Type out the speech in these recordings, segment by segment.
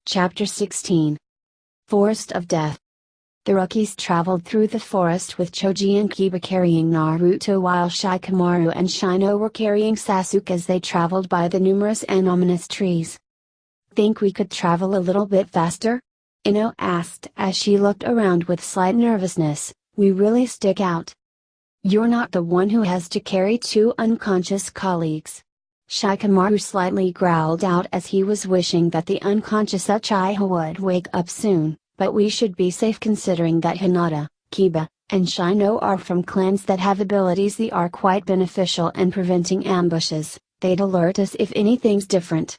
Chapter 16. Forest of Death. The rookies traveled through the forest with Choji and Kiba carrying Naruto while Shikamaru and Shino were carrying Sasuke as they traveled by the numerous and ominous trees. "Think we could travel a little bit faster?" Ino asked as she looked around with slight nervousness. "We really stick out. You're not the one who has to carry two unconscious colleagues." Shikamaru slightly growled out as he was wishing that the unconscious Uchiha would wake up soon, "but we should be safe considering that Hinata, Kiba, and Shino are from clans that have abilities that are quite beneficial in preventing ambushes. They'd alert us if anything's different."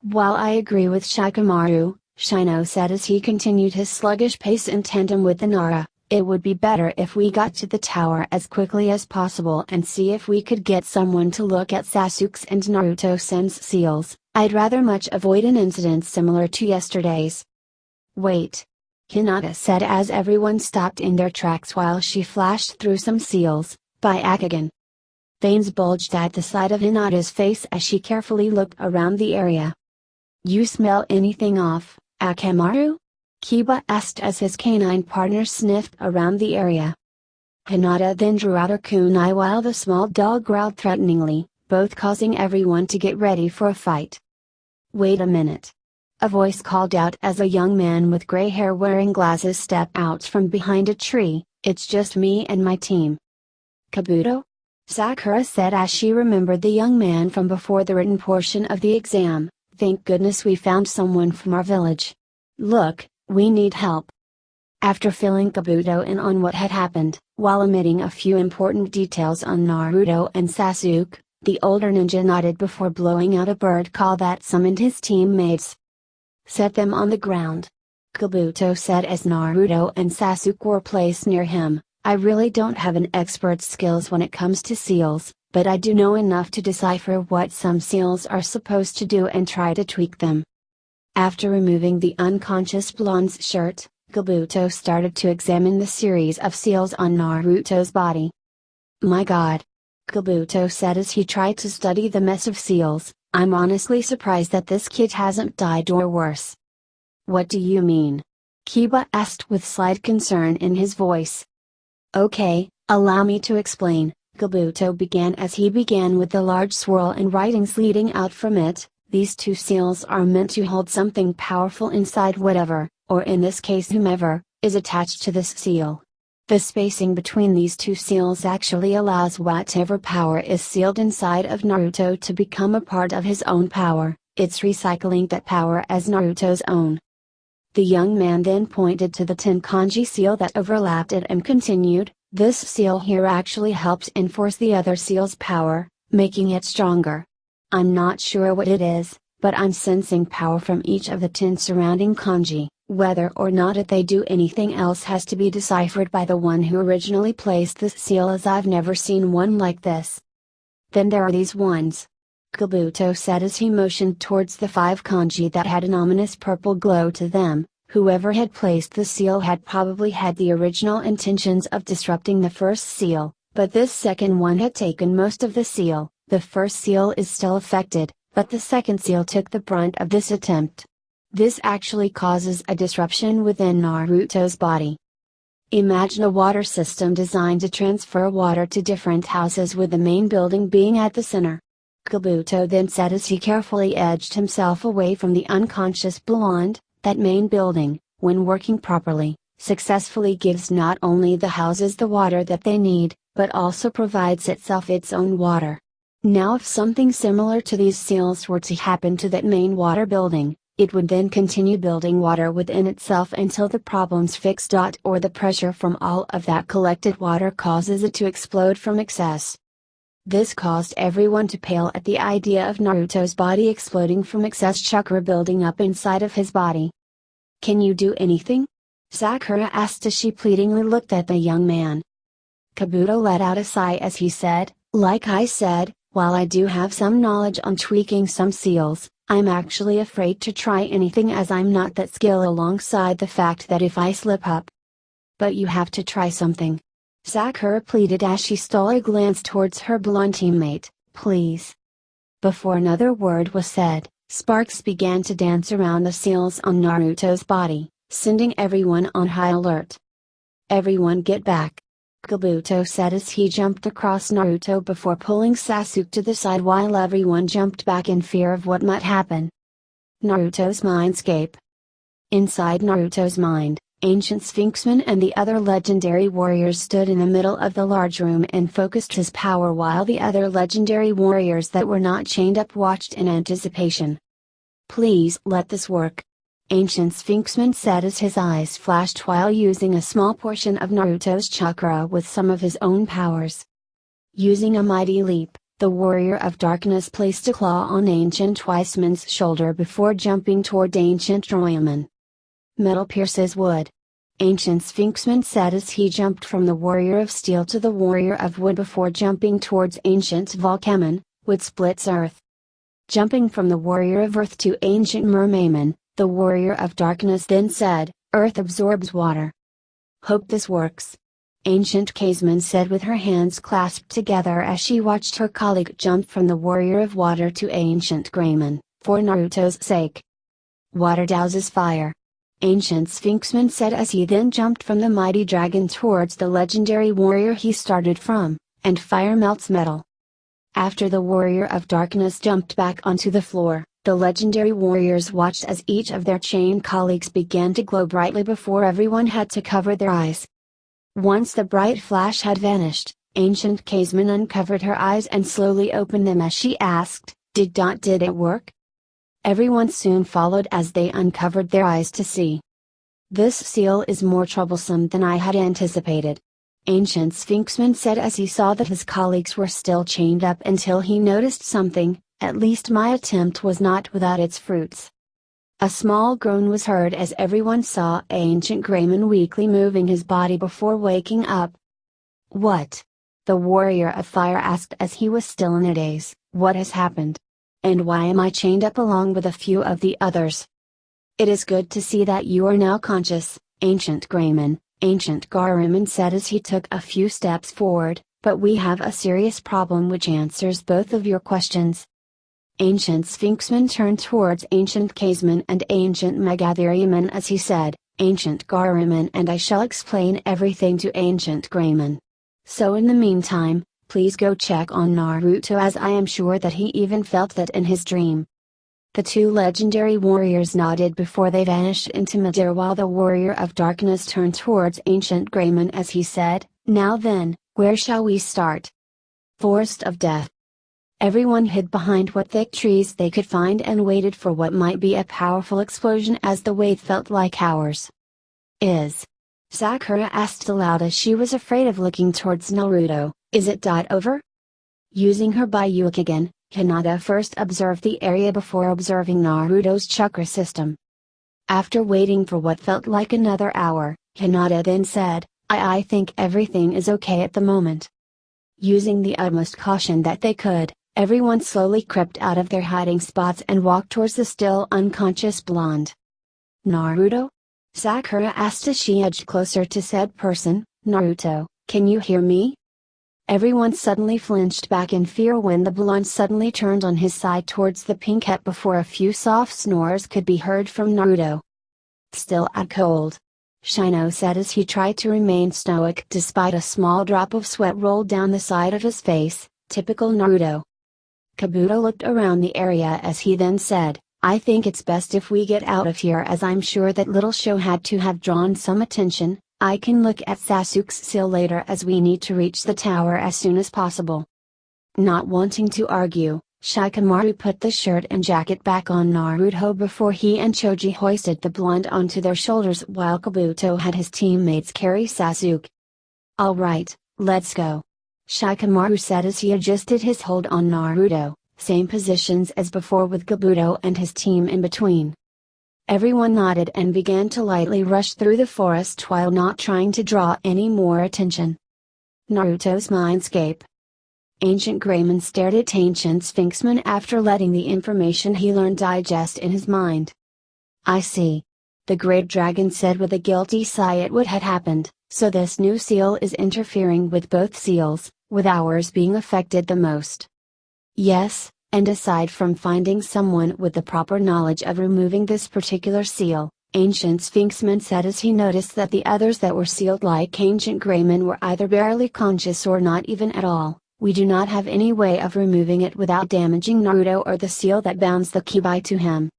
"While I agree with Shikamaru," Shino said as he continued his sluggish pace in tandem with Inara, "it would be better if we got to the tower as quickly as possible and see if we could get someone to look at Sasuke's and Naruto-sen's seals. I'd rather much avoid an incident similar to yesterday's." "Wait," Hinata said as everyone stopped in their tracks while she flashed through some seals. "By Akagan." Veins bulged at the side of Hinata's face as she carefully looked around the area. "You smell anything off, Akamaru?" Kiba asked as his canine partner sniffed around the area. Hinata then drew out her kunai while the small dog growled threateningly, both causing everyone to get ready for a fight. "Wait a minute." A voice called out as a young man with gray hair wearing glasses stepped out from behind a tree. "It's just me and my team." "Kabuto?" Sakura said as she remembered the young man from before the written portion of the exam. "Thank goodness we found someone from our village. Look, we need help." After filling Kabuto in on what had happened, while omitting a few important details on Naruto and Sasuke, the older ninja nodded before blowing out a bird call that summoned his teammates. "Set them on the ground," Kabuto said as Naruto and Sasuke were placed near him. "I really don't have an expert's skills when it comes to seals, but I do know enough to decipher what some seals are supposed to do and try to tweak them." After removing the unconscious blonde's shirt, Kabuto started to examine the series of seals on Naruto's body. "My god," Kabuto said as he tried to study the mess of seals, "I'm honestly surprised that this kid hasn't died or worse." "What do you mean?" Kiba asked with slight concern in his voice. "Okay, allow me to explain," Kabuto began as he began with the large swirl and writings leading out from it. "These two seals are meant to hold something powerful inside whatever, or in this case whomever, is attached to this seal. The spacing between these two seals actually allows whatever power is sealed inside of Naruto to become a part of his own power. It's recycling that power as Naruto's own." The young man then pointed to the Tenkanji seal that overlapped it and continued, "This seal here actually helps enforce the other seal's power, making it stronger. I'm not sure what it is, but I'm sensing power from each of the 10 surrounding kanji. Whether or not they do anything else has to be deciphered by the one who originally placed this seal, as I've never seen one like this." "Then there are these ones," Kabuto said as he motioned towards the 5 kanji that had an ominous purple glow to them. Whoever had placed the seal had probably had the original intentions of disrupting the first seal, but this second one had taken most of the seal. The first seal is still affected, but the second seal took the brunt of this attempt. This actually causes a disruption within Naruto's body. Imagine a water system designed to transfer water to different houses with the main building being at the center. Kabuto then said as he carefully edged himself away from the unconscious blonde. That main building, when working properly, successfully gives not only the houses the water that they need, but also provides itself its own water. Now if something similar to these seals were to happen to that main water building, it would then continue building water within itself until the problem's fixed. Or the pressure from all of that collected water causes it to explode from excess. This caused everyone to pale at the idea of Naruto's body exploding from excess chakra building up inside of his body. "Can you do anything?" Sakura asked as she pleadingly looked at the young man. Kabuto let out a sigh as he said, "Like I said, while I do have some knowledge on tweaking some seals, I'm actually afraid to try anything as I'm not that skilled, alongside the fact that if I slip up." "But you have to try something," Sakura pleaded as she stole a glance towards her blonde teammate. "Please." Before another word was said, Sparks began to dance around the seals on Naruto's body, sending everyone on high alert. "Everyone get back," Kabuto said as he jumped across Naruto before pulling Sasuke to the side while everyone jumped back in fear of what might happen. Naruto's mindscape. Inside Naruto's mind, Ancient Sphinxman and the other legendary warriors stood in the middle of the large room and focused his power while the other legendary warriors that were not chained up watched in anticipation. "Please let this work," Ancient Sphinxman said as his eyes flashed while using a small portion of Naruto's chakra with some of his own powers. Using a mighty leap, the warrior of darkness placed a claw on Ancient Weissman's shoulder before jumping toward Ancient Royaman. "Metal pierces wood," Ancient Sphinxman said as he jumped from the warrior of steel to the warrior of wood before jumping towards Ancient Volcaman, "Wood splits earth." Jumping from the warrior of earth to Ancient Mermayman, the warrior of darkness then said, "Earth absorbs water." "Hope this works," Ancient Caseman said with her hands clasped together as she watched her colleague jump from the warrior of water to Ancient Grayman, "for Naruto's sake." "Water douses fire," Ancient Sphinxman said as he then jumped from the mighty dragon towards the legendary warrior he started from, "and fire melts metal." After the warrior of darkness jumped back onto the floor, the legendary warriors watched as each of their chained colleagues began to glow brightly before everyone had to cover their eyes. Once the bright flash had vanished, Ancient Caseman uncovered her eyes and slowly opened them as she asked, did it work?" Everyone soon followed as they uncovered their eyes to see. "This seal is more troublesome than I had anticipated," Ancient Sphinxman said as he saw that his colleagues were still chained up until he noticed something, "At least my attempt was not without its fruits." A small groan was heard as everyone saw Ancient Grayman weakly moving his body before waking up. "What?" the warrior of fire asked as he was still in a daze, "What has happened? And why am I chained up along with a few of the others?" "It is good to see that you are now conscious, Ancient Grayman," Ancient Garurumon said as he took a few steps forward, "but we have a serious problem which answers both of your questions." Ancient Sphinxman turned towards Ancient Caseman and Ancient Megatheriumon as he said, "Ancient Garurumon and I shall explain everything to Ancient Grayman. So in the meantime, please go check on Naruto as I am sure that he even felt that in his dream." The two legendary warriors nodded before they vanished into midair while the warrior of darkness turned towards Ancient Grayman as he said, "Now then, where shall we start?" "Forest of Death." Everyone hid behind what thick trees they could find and waited for what might be a powerful explosion as the wait felt like hours. "Is?" Sakura asked aloud as she was afraid of looking towards Naruto, "Is it over?" Using her Byukigen, Hinata first observed the area before observing Naruto's chakra system. After waiting for what felt like another hour, Hinata then said, I think everything is okay at the moment." Using the utmost caution that they could, everyone slowly crept out of their hiding spots and walked towards the still unconscious blonde. "Naruto?" Sakura asked as she edged closer to said person, "Naruto, can you hear me?" Everyone suddenly flinched back in fear when the blonde suddenly turned on his side towards the pink hat before a few soft snores could be heard from Naruto. "Still out cold," Shino said as he tried to remain stoic despite a small drop of sweat rolled down the side of his face, typical Naruto. Kabuto looked around the area as he then said, "I think it's best if we get out of here as I'm sure that little show had to have drawn some attention. I can look at Sasuke's seal later as we need to reach the tower as soon as possible." Not wanting to argue, Shikamaru put the shirt and jacket back on Naruto before he and Choji hoisted the blonde onto their shoulders while Kabuto had his teammates carry Sasuke. "Alright, let's go," Shikamaru said as he adjusted his hold on Naruto, same positions as before with Kabuto and his team in between. Everyone nodded and began to lightly rush through the forest while not trying to draw any more attention. Naruto's mindscape. Ancient Grayman stared at Ancient Sphinxman after letting the information he learned digest in his mind. "I see." The great dragon said with a guilty sigh at what had happened, "So this new seal is interfering with both seals, with ours being affected the most." "Yes, And aside from finding someone with the proper knowledge of removing this particular seal, Ancient Sphinxman said as he noticed that the others that were sealed like Ancient Greyman were either barely conscious or not even at all, we do not have any way of removing it without damaging Naruto or the seal that bounds the Kibai to him.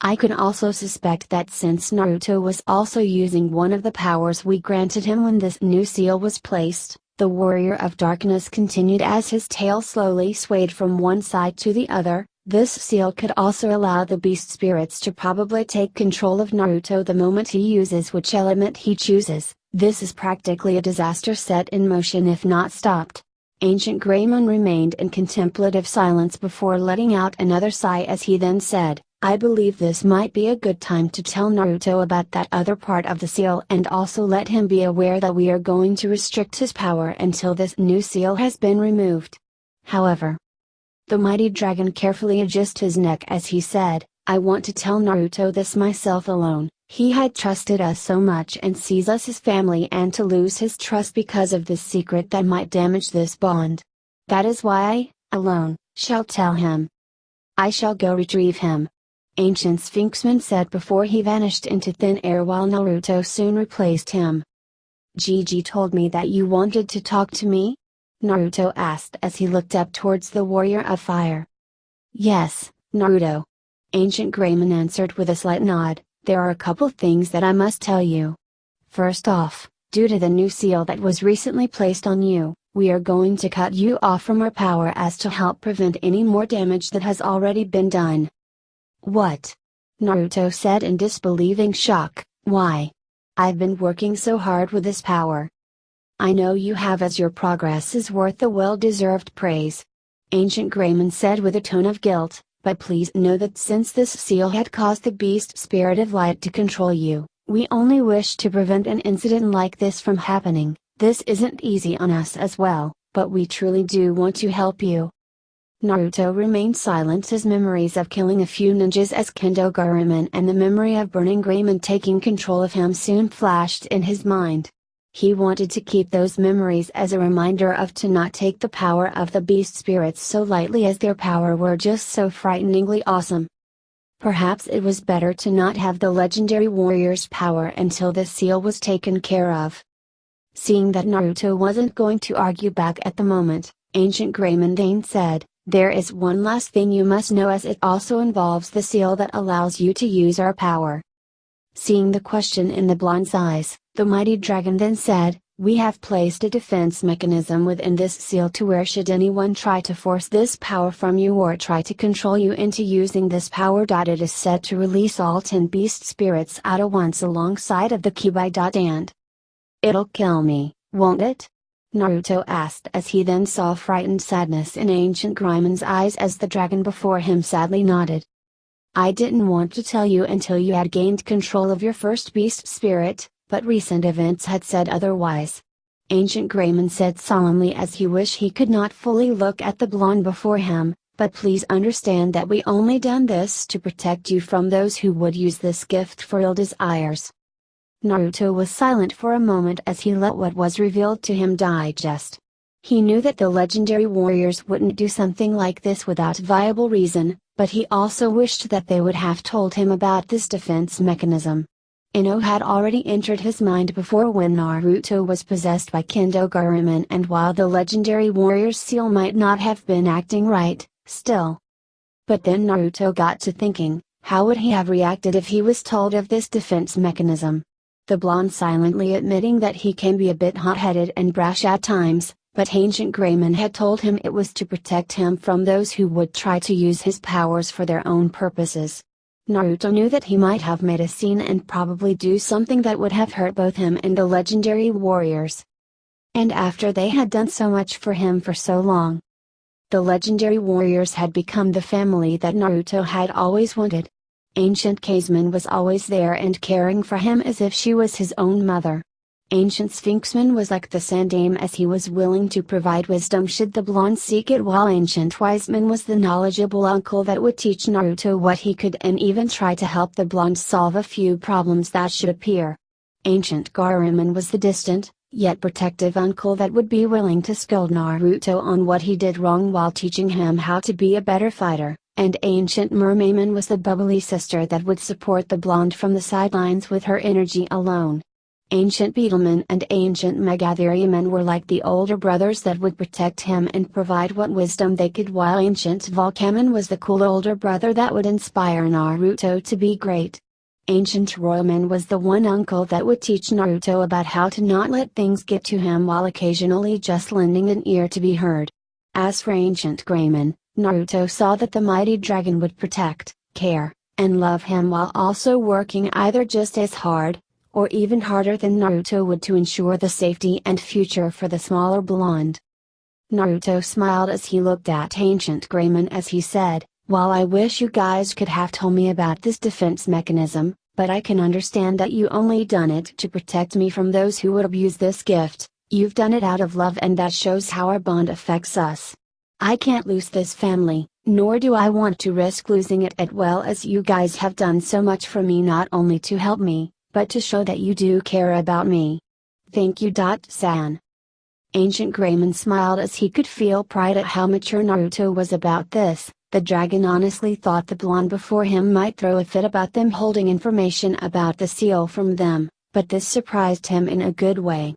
I could also suspect that since Naruto was also using one of the powers we granted him when this new seal was placed, the Warrior of Darkness continued as his tail slowly swayed from one side to the other. This seal could also allow the beast spirits to probably take control of Naruto the moment he uses which element he chooses. This is practically a disaster set in motion if not stopped. Ancient Greymon remained in contemplative silence before letting out another sigh as he then said, I believe this might be a good time to tell Naruto about that other part of the seal and also let him be aware that we are going to restrict his power until this new seal has been removed. However, the mighty dragon carefully adjusted his neck as he said, I want to tell Naruto this myself alone. He had trusted us so much and sees us as family, and to lose his trust because of this secret that might damage this bond. That is why I, alone, shall tell him. I shall go retrieve him. Ancient Sphinxman said before he vanished into thin air while Naruto soon replaced him. Gigi told me that you wanted to talk to me? Naruto asked as he looked up towards the Warrior of Fire. Yes, Naruto. Ancient Greymon answered with a slight nod. There are a couple things that I must tell you. First off, due to the new seal that was recently placed on you, we are going to cut you off from our power as to help prevent any more damage that has already been done. What? Naruto said in disbelieving shock, why? I've been working so hard with this power. I know you have, as your progress is worth the well-deserved praise. Ancient Greymon said with a tone of guilt. But please know that since this seal had caused the beast spirit of light to control you, we only wish to prevent an incident like this from happening. This isn't easy on us as well, but we truly do want to help you. Naruto remained silent as memories of killing a few ninjas as Kendo Garuman and the memory of Burning Greymon taking control of him soon flashed in his mind. He wanted to keep those memories as a reminder of to not take the power of the beast spirits so lightly, as their power were just so frighteningly awesome. Perhaps it was better to not have the legendary warrior's power until the seal was taken care of. Seeing that Naruto wasn't going to argue back at the moment, Ancient Greymon then said, there is one last thing you must know, as it also involves the seal that allows you to use our power. Seeing the question in the blonde's eyes, the mighty dragon then said, we have placed a defense mechanism within this seal to where should anyone try to force this power from you or try to control you into using this power. It is said to release all 10 beast spirits at once alongside of the Kibai. And it'll kill me, won't it? Naruto asked as he then saw frightened sadness in Ancient Greymon's eyes as the dragon before him sadly nodded. I didn't want to tell you until you had gained control of your first beast spirit, but recent events had said otherwise. Ancient Greymon said solemnly as he wished he could not fully look at the blonde before him, but please understand that we only done this to protect you from those who would use this gift for ill desires. Naruto was silent for a moment as he let what was revealed to him digest. He knew that the legendary warriors wouldn't do something like this without viable reason, but he also wished that they would have told him about this defense mechanism. Ino had already entered his mind before when Naruto was possessed by Kendo Garuman, and while the legendary warrior's seal might not have been acting right, still. But then Naruto got to thinking, how would he have reacted if he was told of this defense mechanism? The blonde silently admitting that he can be a bit hot-headed and brash at times, but Ancient Greymon had told him it was to protect him from those who would try to use his powers for their own purposes. Naruto knew that he might have made a scene and probably do something that would have hurt both him and the legendary warriors. And after they had done so much for him for so long, the legendary warriors had become the family that Naruto had always wanted. Ancient Caseman was always there and caring for him as if she was his own mother. Ancient Sphinxman was like the Sandaime, as he was willing to provide wisdom should the blonde seek it, while Ancient Wiseman was the knowledgeable uncle that would teach Naruto what he could and even try to help the blonde solve a few problems that should appear. Ancient Garuman was the distant, yet protective uncle that would be willing to scold Naruto on what he did wrong while teaching him how to be a better fighter, and Ancient Mermaidman was the bubbly sister that would support the blonde from the sidelines with her energy alone. Ancient Beetleman and Ancient Megatheriumon were like the older brothers that would protect him and provide what wisdom they could, while Ancient Volcamon was the cool older brother that would inspire Naruto to be great. Ancient Royalman was the one uncle that would teach Naruto about how to not let things get to him while occasionally just lending an ear to be heard. As for Ancient Greymon, Naruto saw that the mighty dragon would protect, care, and love him while also working either just as hard, or even harder than Naruto would to ensure the safety and future for the smaller blonde. Naruto smiled as he looked at Ancient Greymon as he said, "While I wish you guys could have told me about this defense mechanism, but I can understand that you only done it to protect me from those who would abuse this gift. You've done it out of love, and that shows how our bond affects us. I can't lose this family, nor do I want to risk losing it, as well as you guys have done so much for me, not only to help me, but to show that you do care about me. Thank you. San." Ancient Greymon smiled as he could feel pride at how mature Naruto was about this. The dragon honestly thought the blonde before him might throw a fit about them holding information about the seal from them, but this surprised him in a good way.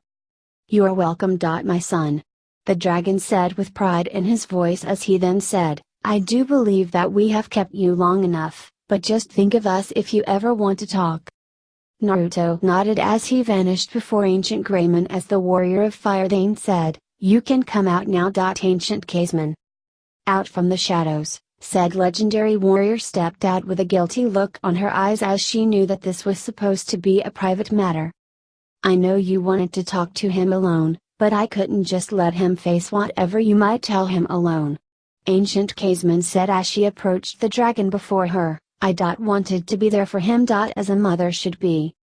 "You are welcome. My son," the dragon said with pride in his voice as he then said, "I do believe that we have kept you long enough, but just think of us if you ever want to talk." Naruto nodded as he vanished before Ancient Greymon as the warrior of fire then said, "You can come out now." Ancient Caseman. Out from the shadows, said legendary warrior stepped out with a guilty look on her eyes as she knew that this was supposed to be a private matter. "I know you wanted to talk to him alone, but I couldn't just let him face whatever you might tell him alone," Ancient Caseman said as she approached the dragon before her. "I wanted to be there for him. As a mother should be."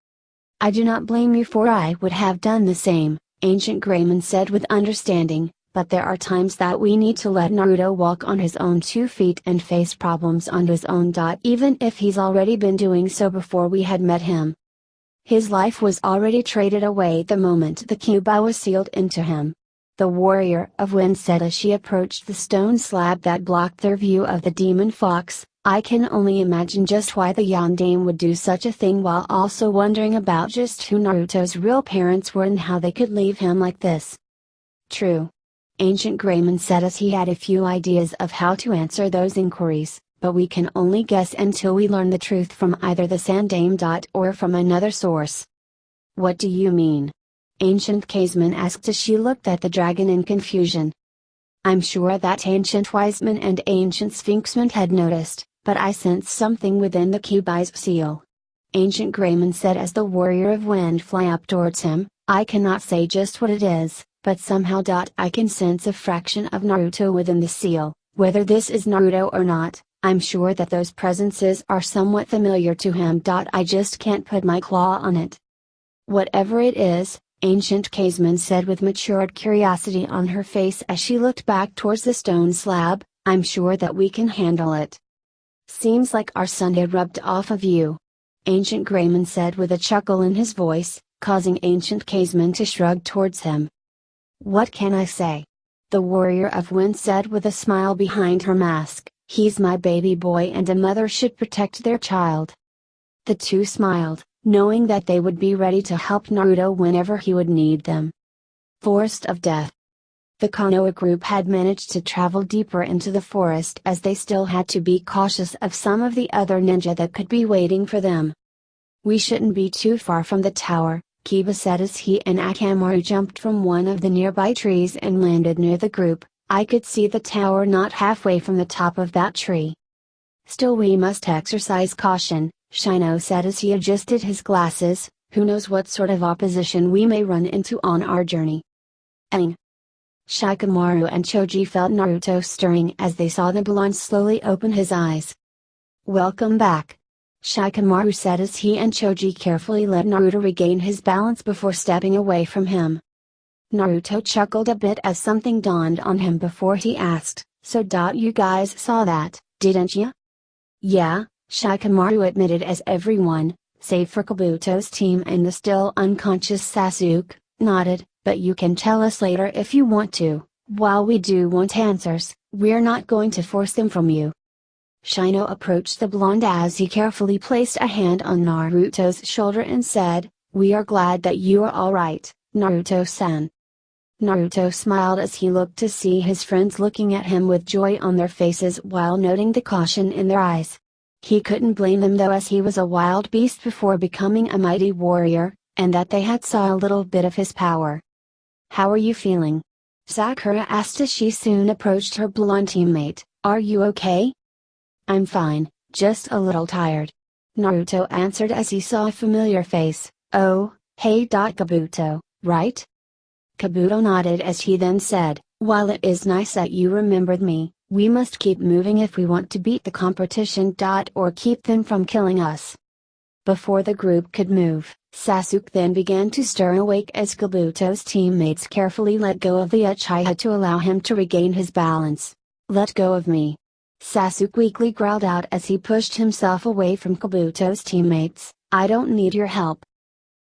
"I do not blame you, for I would have done the same," Ancient Greymon said with understanding, "but there are times that we need to let Naruto walk on his own 2 feet and face problems on his own. Even if he's already been doing so before we had met him. His life was already traded away the moment the Kyuubi was sealed into him," the warrior of wind said as she approached the stone slab that blocked their view of the demon fox. "I can only imagine just why the Yondaime would do such a thing, while also wondering about just who Naruto's real parents were and how they could leave him like this." "True," Ancient Greymon said as he had a few ideas of how to answer those inquiries, "but we can only guess until we learn the truth from either the Sandaime. Or from another source." "What do you mean?" Ancient Caseman asked as she looked at the dragon in confusion. "I'm sure that Ancient Wiseman and Ancient Sphinxman had noticed, but I sensed something within the Kyuubi's seal," Ancient Greymon said as the warrior of wind flew up towards him. "I cannot say just what it is, but somehow. I can sense a fraction of Naruto within the seal. Whether this is Naruto or not, I'm sure that those presences are somewhat familiar to him. I just can't put my claw on it." "Whatever it is," Ancient Caseman said with matured curiosity on her face as she looked back towards the stone slab, "I'm sure that we can handle it." "Seems like our Sunday rubbed off of you," Ancient Greymon said with a chuckle in his voice, causing Ancient Caseman to shrug towards him. "What can I say?" the warrior of wind said with a smile behind her mask. "He's my baby boy and a mother should protect their child." The two smiled, knowing that they would be ready to help Naruto whenever he would need them. Forest of Death. The Konoha group had managed to travel deeper into the forest as they still had to be cautious of some of the other ninja that could be waiting for them. "We shouldn't be too far from the tower," Kiba said as he and Akamaru jumped from one of the nearby trees and landed near the group. "I could see the tower not halfway from the top of that tree." "Still, we must exercise caution," Shino said as he adjusted his glasses. "Who knows what sort of opposition we may run into on our journey." "Eng." Shikamaru and Choji felt Naruto stirring as they saw the blonde slowly open his eyes. "Welcome back," Shikamaru said as he and Choji carefully let Naruto regain his balance before stepping away from him. Naruto chuckled a bit as something dawned on him before he asked, "So you guys saw that, didn't ya?" "Yeah," Shikamaru admitted as everyone, save for Kabuto's team and the still unconscious Sasuke, nodded, but you can tell us later if you want to. While we do want answers, we're not going to force them from you. Shino approached the blonde as he carefully placed a hand on Naruto's shoulder and said, "We are glad that you are alright, Naruto-san." Naruto smiled as he looked to see his friends looking at him with joy on their faces while noting the caution in their eyes. He couldn't blame them though, as he was a wild beast before becoming a mighty warrior, and that they had saw a little bit of his power. "How are you feeling?" Sakura asked as she soon approached her blonde teammate. "Are you okay?" "I'm fine, just a little tired," Naruto answered as he saw a familiar face. "Oh, hey Kabuto, right?" Kabuto nodded as he then said, "While it is nice that you remembered me, we must keep moving if we want to beat the competition. Or keep them from killing us." Before the group could move, Sasuke then began to stir awake as Kabuto's teammates carefully let go of the Uchiha to allow him to regain his balance. "Let go of me!" Sasuke weakly growled out as he pushed himself away from Kabuto's teammates. "I don't need your help."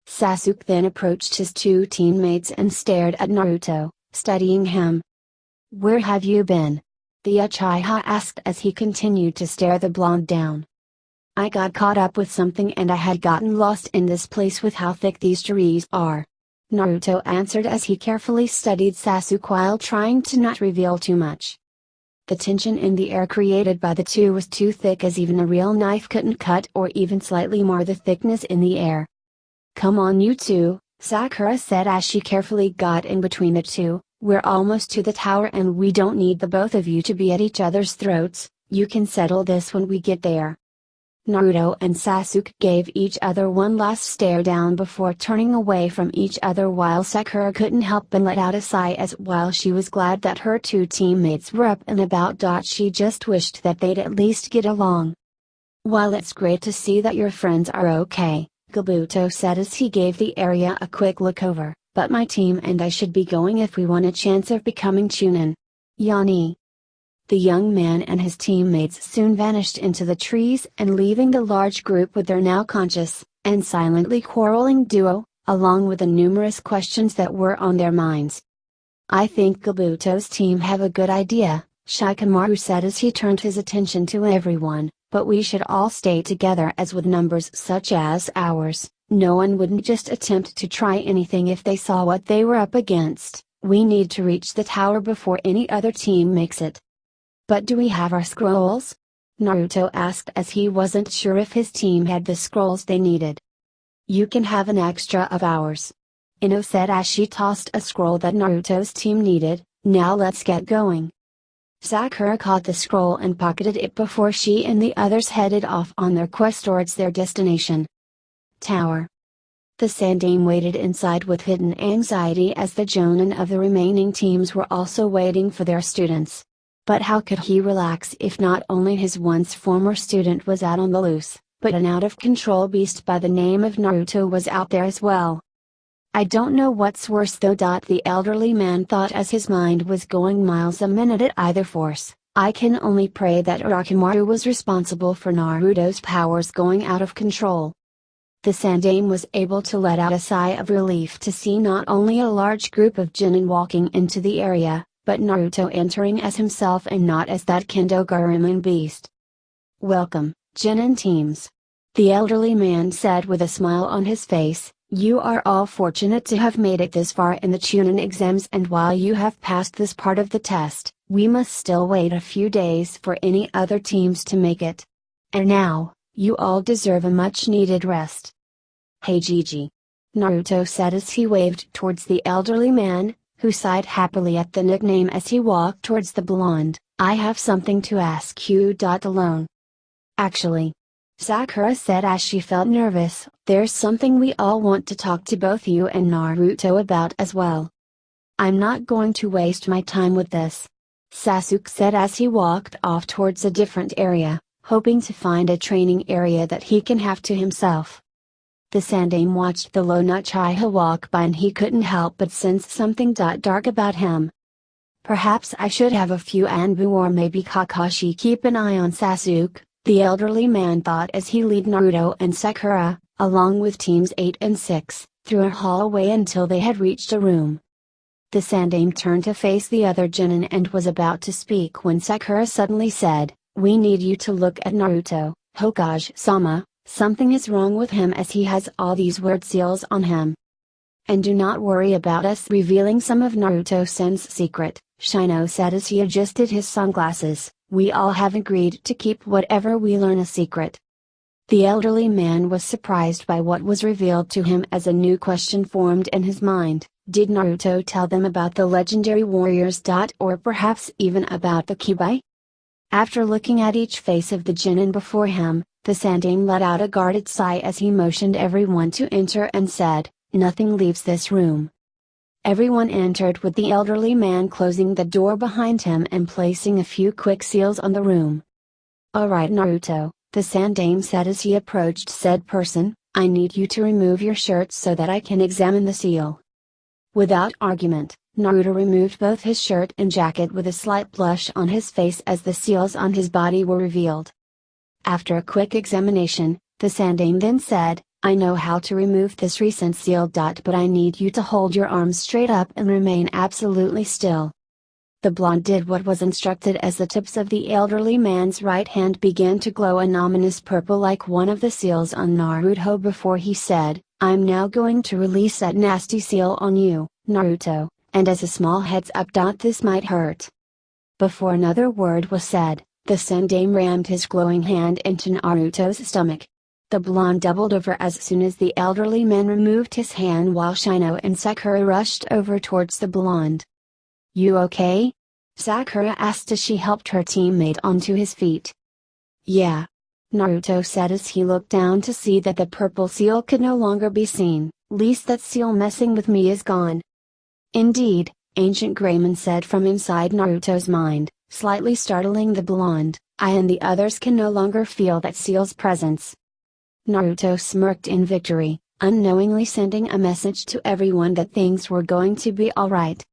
Sasuke then approached his two teammates and stared at Naruto, studying him. "Where have you been?" the Uchiha asked as he continued to stare the blonde down. "I got caught up with something and I had gotten lost in this place with how thick these trees are," Naruto answered as he carefully studied Sasuke while trying to not reveal too much. The tension in the air created by the two was too thick, as even a real knife couldn't cut or even slightly mar the thickness in the air. "Come on you two," Sakura said as she carefully got in between the two. "We're almost to the tower and we don't need the both of you to be at each other's throats. You can settle this when we get there." Naruto and Sasuke gave each other one last stare down before turning away from each other, while Sakura couldn't help but let out a sigh as while she was glad that her two teammates were up and about, she just wished that they'd at least get along. "While it's great to see that your friends are okay," Kabuto said as he gave the area a quick look over, "but my team and I should be going if we want a chance of becoming Chunin. Yanni." The young man and his teammates soon vanished into the trees, and leaving the large group with their now conscious, and silently quarreling duo, along with the numerous questions that were on their minds. "I think Kabuto's team have a good idea," Shikamaru said as he turned his attention to everyone, "but we should all stay together, as with numbers such as ours, no one wouldn't just attempt to try anything if they saw what they were up against. We need to reach the tower before any other team makes it." "But do we have our scrolls?" Naruto asked as he wasn't sure if his team had the scrolls they needed. "You can have an extra of ours," Ino said as she tossed a scroll that Naruto's team needed. "Now let's get going." Sakura caught the scroll and pocketed it before she and the others headed off on their quest towards their destination. Tower. The Sandaime waited inside with hidden anxiety as the Jonin of the remaining teams were also waiting for their students. But how could he relax if not only his once former student was out on the loose, but an out-of-control beast by the name of Naruto was out there as well? "I don't know what's worse though," the elderly man thought as his mind was going miles a minute at either force. "I can only pray that Orochimaru was responsible for Naruto's powers going out of control." The Sandaime was able to let out a sigh of relief to see not only a large group of Jonin walking into the area, but Naruto entering as himself and not as that Kendogaruman beast. "Welcome, Jonin teams," the elderly man said with a smile on his face. "You are all fortunate to have made it this far in the Chunin exams, and while you have passed this part of the test, we must still wait a few days for any other teams to make it. And now, you all deserve a much needed rest." "Hey Gigi," Naruto said as he waved towards the elderly man, who sighed happily at the nickname as he walked towards the blonde. "I have something to ask you. Alone." "Actually," Sakura said as she felt nervous, "there's something we all want to talk to both you and Naruto about as well." "I'm not going to waste my time with this," Sasuke said as he walked off towards a different area, hoping to find a training area that he can have to himself. The Sandaime watched the lone Uchiha walk by and he couldn't help but sense something dark about him. "Perhaps I should have a few Anbu or maybe Kakashi keep an eye on Sasuke," the elderly man thought as he led Naruto and Sakura, along with teams 8 and 6, through a hallway until they had reached a room. The Sandaime turned to face the other genin and was about to speak when Sakura suddenly said, "We need you to look at Naruto, Hokage-sama, something is wrong with him as he has all these weird seals on him. And do not worry about us revealing some of Naruto-sen's secret," Shino said as he adjusted his sunglasses, "we all have agreed to keep whatever we learn a secret." The elderly man was surprised by what was revealed to him as a new question formed in his mind. Did Naruto tell them about the legendary warriors? Or perhaps even about the Kyuubi? After looking at each face of the genin before him, the Sandaime let out a guarded sigh as he motioned everyone to enter and said, "Nothing leaves this room." Everyone entered with the elderly man closing the door behind him and placing a few quick seals on the room. "Alright Naruto," the Sandaime said as he approached said person, "I need you to remove your shirt so that I can examine the seal." Without argument, Naruto removed both his shirt and jacket with a slight blush on his face as the seals on his body were revealed. After a quick examination, the Sandaime then said, "I know how to remove this recent seal. But I need you to hold your arms straight up and remain absolutely still." The blonde did what was instructed as the tips of the elderly man's right hand began to glow an ominous purple like one of the seals on Naruto before he said, "I'm now going to release that nasty seal on you, Naruto, and as a small heads up. This might hurt." Before another word was said, the Sandaime rammed his glowing hand into Naruto's stomach. The blonde doubled over as soon as the elderly man removed his hand while Shino and Sakura rushed over towards the blonde. "You okay?" Sakura asked as she helped her teammate onto his feet. "Yeah," Naruto said as he looked down to see that the purple seal could no longer be seen. "Least that seal messing with me is gone." "Indeed," Ancient Greymon said from inside Naruto's mind, slightly startling the blonde, "I and the others can no longer feel that seal's presence." Naruto smirked in victory, unknowingly sending a message to everyone that things were going to be alright.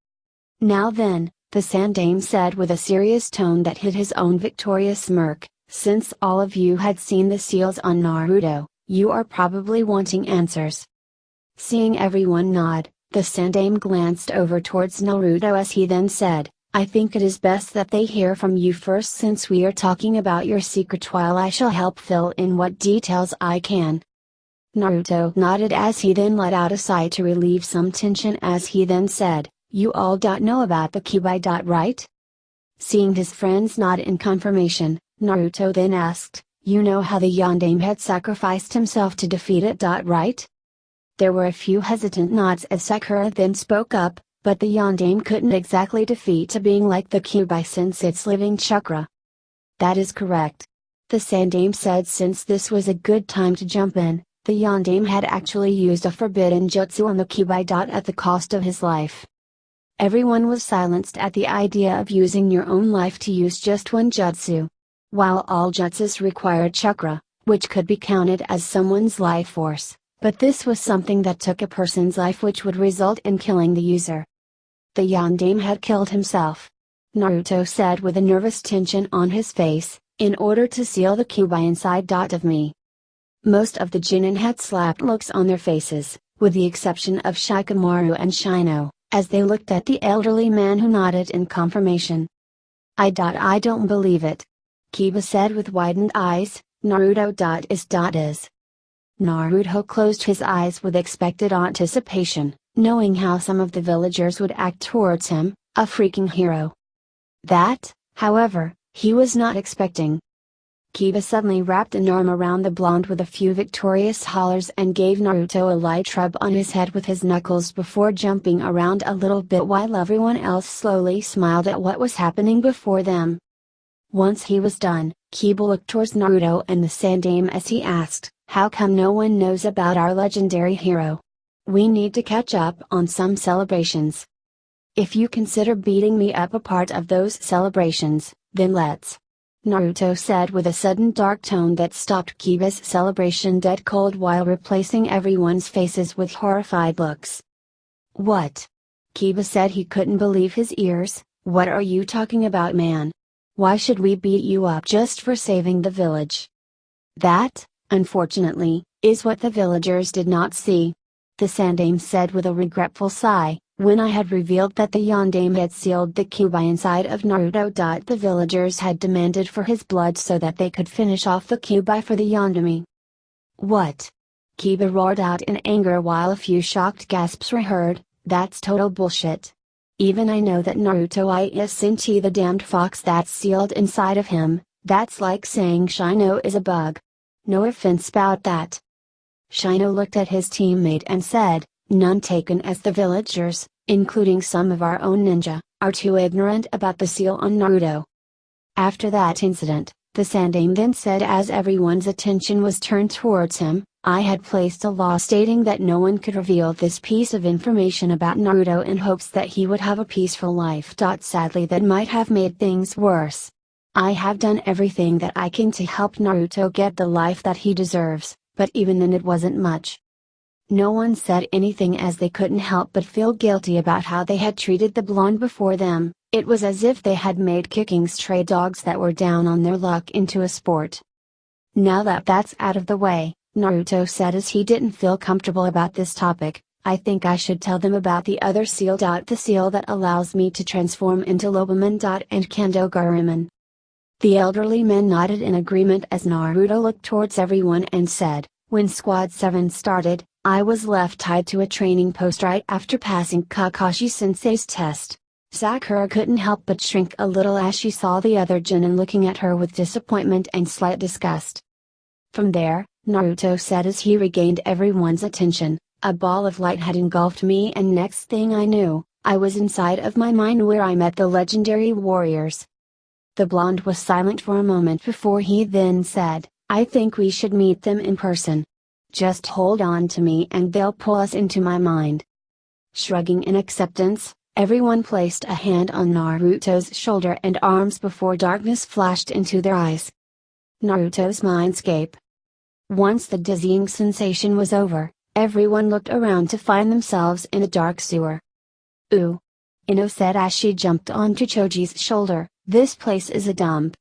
"Now then," the Sandaime said with a serious tone that hid his own victorious smirk, "since all of you had seen the seals on Naruto, you are probably wanting answers." Seeing everyone nod, the Sandaime glanced over towards Naruto as he then said, "I think it is best that they hear from you first since we are talking about your secret while I shall help fill in what details I can." Naruto nodded as he then let out a sigh to relieve some tension as he then said, "You all know about the Kyuubi. Right?" Seeing his friends nod in confirmation, Naruto then asked, "You know how the Yondaime had sacrificed himself to defeat it. Right?" There were a few hesitant nods as Sakura then spoke up, "But the Yondaime couldn't exactly defeat a being like the Kyuubi since it's living chakra." "That is correct," the Sandaime said since this was a good time to jump in. The Yondaime had actually used a forbidden jutsu on the Kyuubi. At the cost of his life. Everyone was silenced at the idea of using your own life to use just one jutsu. While all jutsus required chakra, which could be counted as someone's life force, but this was something that took a person's life which would result in killing the user. The Yondaime had killed himself. Naruto said with a nervous tension on his face, "In order to seal the Kyuubi inside. Of me." Most of the genin had slapped looks on their faces, with the exception of Shikamaru and Shino, as they looked at the elderly man who nodded in confirmation. I don't believe it," Kiba said with widened eyes. "Naruto. Is. Naruto closed his eyes with expected anticipation, knowing how some of the villagers would act towards him, a freaking hero. That, however, he was not expecting. Kiba suddenly wrapped an arm around the blonde with a few victorious hollers and gave Naruto a light rub on his head with his knuckles before jumping around a little bit while everyone else slowly smiled at what was happening before them. Once he was done, Kiba looked towards Naruto and the Sandaime as he asked, "How come no one knows about our legendary hero? We need to catch up on some celebrations. If you consider beating me up a part of those celebrations, then let's." Naruto said with a sudden dark tone that stopped Kiba's celebration dead cold while replacing everyone's faces with horrified looks. "What?" Kiba said he couldn't believe his ears. "What are you talking about, man? Why should we beat you up just for saving the village?" That, unfortunately, is what the villagers did not see. the Sandame said with a regretful sigh, when I had revealed that the Yandame had sealed the Kyuubi inside of Naruto. The villagers had demanded for his blood so that they could finish off the Kyuubi for the Yandame. What? Kiba roared out in anger while a few shocked gasps were heard. That's total bullshit. Even I know that Naruto isn't the damned fox that's sealed inside of him. That's like saying Shino is a bug. No offense about that. Shino looked at his teammate and said, none taken as the villagers, including some of our own ninja, are too ignorant about the seal on Naruto. After that incident, the Sandame then said as everyone's attention was turned towards him, I had placed a law stating that no one could reveal this piece of information about Naruto in hopes that he would have a peaceful life. Sadly, that might have made things worse. I have done everything that I can to help Naruto get the life that he deserves, but even then it wasn't much. No one said anything as they couldn't help but feel guilty about how they had treated the blonde before them. It was as if they had made kicking stray dogs that were down on their luck into a sport. Now that that's out of the way, Naruto said as he didn't feel comfortable about this topic, I think I should tell them about the other seal. The seal that allows me to transform into Lobaman. And Kendo Garuman. The elderly men nodded in agreement as Naruto looked towards everyone and said, when Squad 7 started, I was left tied to a training post right after passing Kakashi-sensei's test. Sakura couldn't help but shrink a little as she saw the other Jonin looking at her with disappointment and slight disgust. From there, Naruto said as he regained everyone's attention, a ball of light had engulfed me and next thing I knew, I was inside of my mind where I met the legendary warriors. The blonde was silent for a moment before he then said, I think we should meet them in person. Just hold on to me and they'll pull us into my mind. Shrugging in acceptance, everyone placed a hand on Naruto's shoulder and arms before darkness flashed into their eyes. Naruto's mindscape. Once the dizzying sensation was over, everyone looked around to find themselves in a dark sewer. Ooh! Ino said as she jumped onto Choji's shoulder, this place is a dump.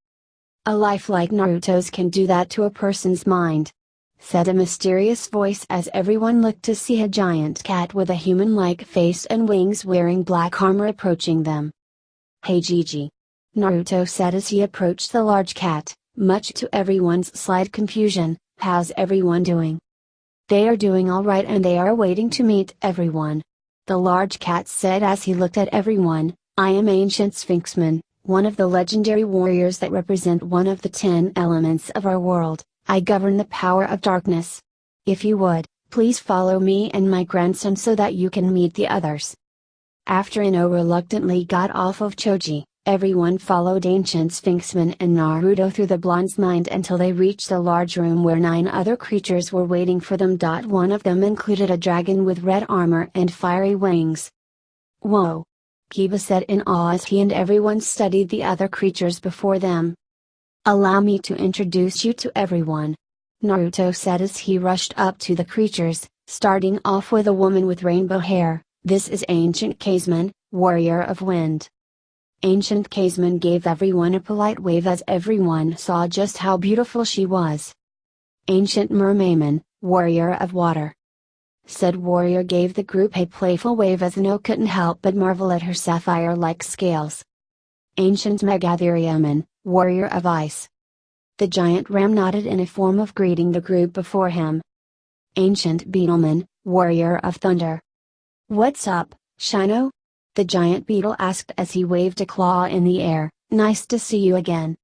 A life like Naruto's can do that to a person's mind, said a mysterious voice as everyone looked to see a giant cat with a human-like face and wings wearing black armor approaching them. Hey Gigi! Naruto said as he approached the large cat, much to everyone's slight confusion, how's everyone doing? They are doing alright and they are waiting to meet everyone. The large cat said as he looked at everyone, I am Ancient Sphinxman, one of the legendary warriors that represent one of the 10 elements of our world. I govern the power of darkness. If you would, please follow me and my grandson so that you can meet the others. After Ino reluctantly got off of Choji, everyone followed Ancient Sphinxman and Naruto through the blonde's mind until they reached a large room where 9 other creatures were waiting for them. One of them included a dragon with red armor and fiery wings. Whoa! Kiba said in awe as he and everyone studied the other creatures before them. Allow me to introduce you to everyone. Naruto said as he rushed up to the creatures, starting off with a woman with rainbow hair. This is Ancient Caseman, Warrior of Wind. Ancient Caseman gave everyone a polite wave as everyone saw just how beautiful she was. Ancient Mermayman, Warrior of Water. Said warrior gave the group a playful wave as No couldn't help but marvel at her sapphire-like scales. Ancient Megatheriumman, Warrior of Ice. The giant ram nodded in a form of greeting the group before him. Ancient Beetleman, Warrior of Thunder. What's up, Shino? The giant beetle asked as he waved a claw in the air, nice to see you again.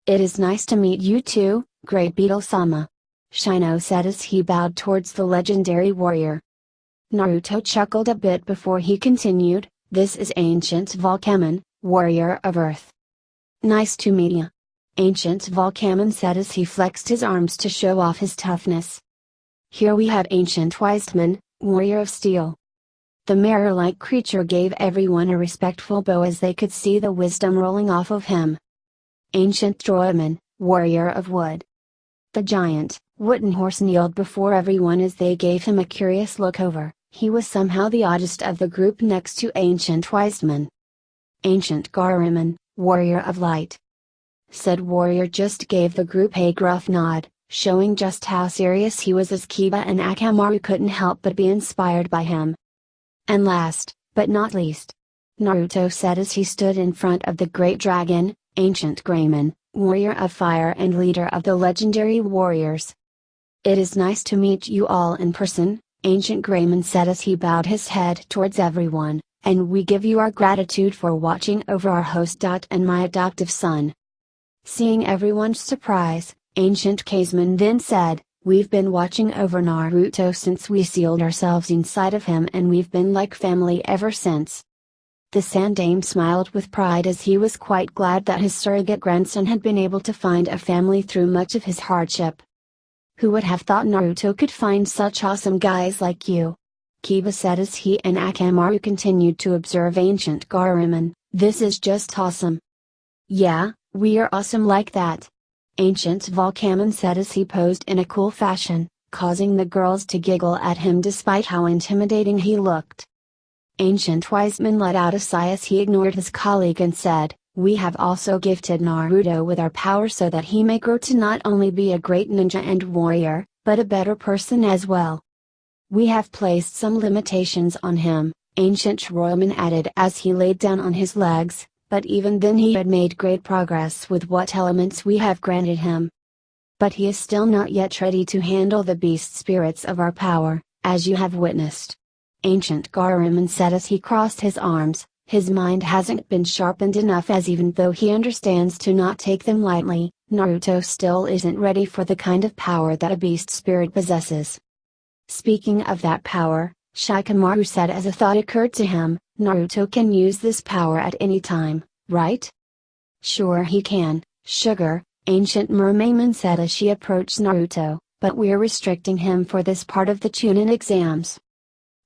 It is nice to meet you too, Great Beetle-sama. Shino said as he bowed towards the legendary warrior. Naruto chuckled a bit before he continued, this is Ancient Volcaman, Warrior of Earth. Nice to meet ya. Ancient Volcaman said as he flexed his arms to show off his toughness. Here we have Ancient Wiseman, Warrior of Steel. The mirror-like creature gave everyone a respectful bow as they could see the wisdom rolling off of him. Ancient Droidman, Warrior of Wood. The giant, wooden horse kneeled before everyone as they gave him a curious look over. He was somehow the oddest of the group next to Ancient Wiseman. Ancient Garuman, Warrior of Light. Said warrior just gave the group a gruff nod, showing just how serious he was as Kiba and Akamaru couldn't help but be inspired by him. And last, but not least, Naruto said as he stood in front of the great dragon, Ancient Greymon, warrior of fire and leader of the legendary warriors. "It is nice to meet you all in person," Ancient Greymon said as he bowed his head towards everyone, "and we give you our gratitude for watching over our host. And my adoptive son." Seeing everyone's surprise, Ancient Greymon then said, "We've been watching over Naruto since we sealed ourselves inside of him, and we've been like family ever since." The Sandaime smiled with pride as he was quite glad that his surrogate grandson had been able to find a family through much of his hardship. "Who would have thought Naruto could find such awesome guys like you?" Kiba said as he and Akamaru continued to observe Ancient Greymon. "This is just awesome." "Yeah, we are awesome like that," Ancient Volcamon said as he posed in a cool fashion, causing the girls to giggle at him despite how intimidating he looked. Ancient Wiseman let out a sigh as he ignored his colleague and said, "We have also gifted Naruto with our power so that he may grow to not only be a great ninja and warrior, but a better person as well. We have placed some limitations on him," Ancient Royalman added as he laid down on his legs, "but even then he had made great progress with what elements we have granted him. But he is still not yet ready to handle the beast spirits of our power, as you have witnessed," Ancient Greymon said as he crossed his arms. "His mind hasn't been sharpened enough, as even though he understands to not take them lightly, Naruto still isn't ready for the kind of power that a beast spirit possesses." Speaking of that power, Shikamaru said as a thought occurred to him, "Naruto can use this power at any time, right?" "Sure he can, Sugar," Ancient Mermaidman said as she approached Naruto, "but we're restricting him for this part of the Chunin exams.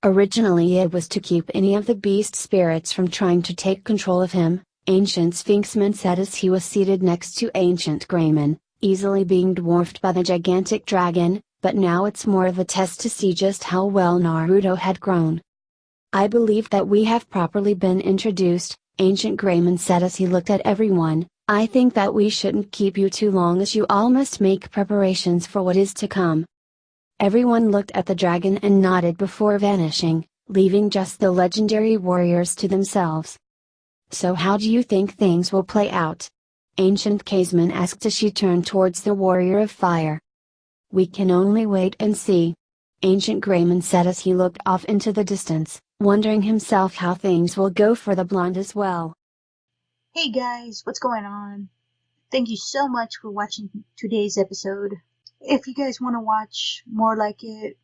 Originally it was to keep any of the beast spirits from trying to take control of him," Ancient Sphinxman said as he was seated next to Ancient Greymon, easily being dwarfed by the gigantic dragon, "but now it's more of a test to see just how well Naruto had grown." "I believe that we have properly been introduced," Ancient Greymon said as he looked at everyone. "I think that we shouldn't keep you too long as you all must make preparations for what is to come." Everyone looked at the dragon and nodded before vanishing, leaving just the legendary warriors to themselves. "So how do you think things will play out?" Ancient Greymon asked as she turned towards the warrior of fire. "We can only wait and see," Ancient Greymon said as he looked off into the distance, wondering himself how things will go for the blonde as well. Hey guys, what's going on? Thank you so much for watching today's episode. If you guys want to watch more like it,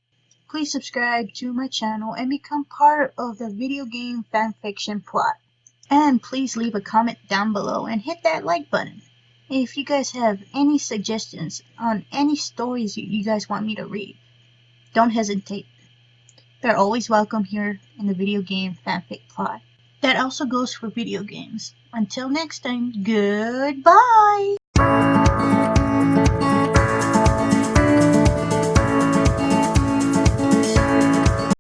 please subscribe to my channel and become part of the video game fanfiction plot. And please leave a comment down below and hit that like button. If you guys have any suggestions on any stories you guys want me to read, don't hesitate. They're always welcome here in the video game fanfic plot. That also goes for video games. Until next time, goodbye!